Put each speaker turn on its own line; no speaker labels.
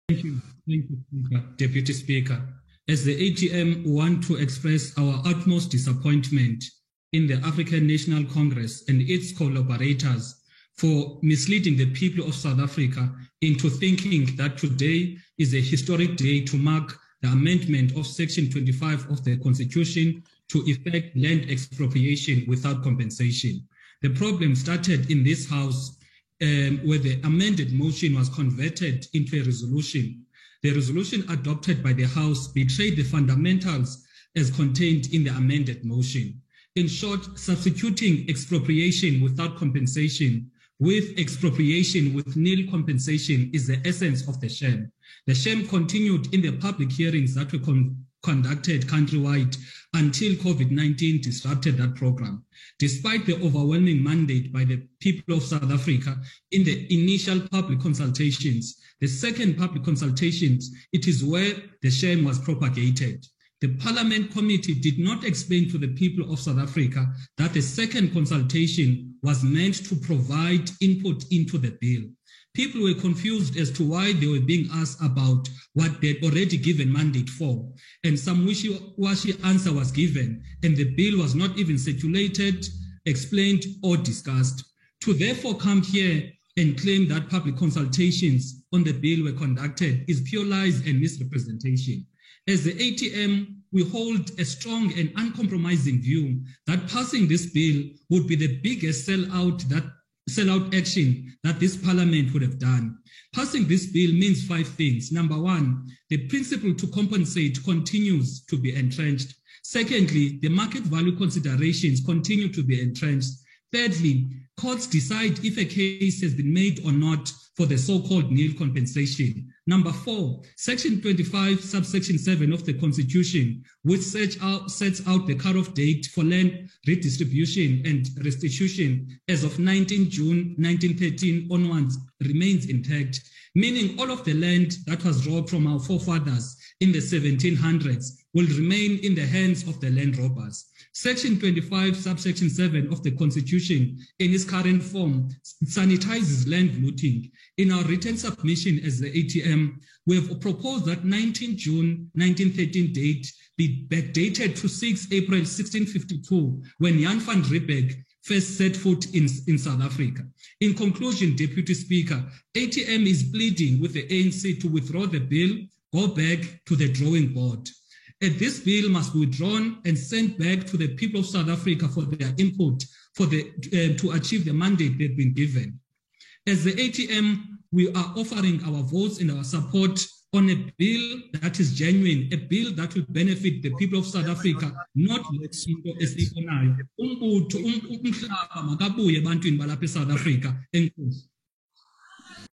Thank you, Speaker, Deputy Speaker. As the ATM, we want to express our utmost disappointment in the African National Congress and its collaborators for misleading the people of South Africa into thinking that today is a historic day to mark the amendment of Section 25 of the Constitution to effect land expropriation without compensation. The problem started in this House where the amended motion was converted into a resolution. The resolution adopted by the House betrayed the fundamentals as contained in the amended motion. In short, substituting expropriation without compensation with expropriation with nil compensation is the essence of the sham. The sham continued in the public hearings that were conducted countrywide until COVID-19 disrupted that program. Despite the overwhelming mandate by the people of South Africa in the initial public consultations, the second public consultations, it is where the sham was propagated. The Parliament Committee did not explain to the people of South Africa that the second consultation was meant to provide input into the bill. People were confused as to why they were being asked about what they'd already given mandate for, and some wishy-washy answer was given, and the bill was not even circulated, explained, or discussed. To therefore come here and claim that public consultations on the bill were conducted is pure lies and misrepresentation. As the ATM, we hold a strong and uncompromising view that passing this bill would be the biggest sellout action that this parliament would have done. Passing this bill means 5 things. Number one, the principle to compensate continues to be entrenched. Secondly, the market value considerations continue to be entrenched. Thirdly, courts decide if a case has been made or not for the so-called nil compensation. Number 4, Section 25, subsection 7 of the Constitution, which sets out the cut-off date for land redistribution and restitution as of 19 June 1913 onwards, remains intact, meaning all of the land that was robbed from our forefathers in the 1700s will remain in the hands of the land robbers. Section 25, subsection 7 of the Constitution in its current form sanitizes land looting. In our written submission as the ATM, we have proposed that 19 June 1913 date be backdated to 6 April 1652, when Jan van Riebeeck first set foot in South Africa. In conclusion, Deputy Speaker, ATM is pleading with the ANC to withdraw the bill, go back to the drawing board. And this bill must be withdrawn and sent back to the people of South Africa for their input to achieve the mandate they've been given. As the ATM, we are offering our votes and our support on a bill that is genuine, a bill that will benefit the people of South Africa, not into esibonayo. Umhlaba makabuye ebantwini balapha eSouth Africa. Enkosi.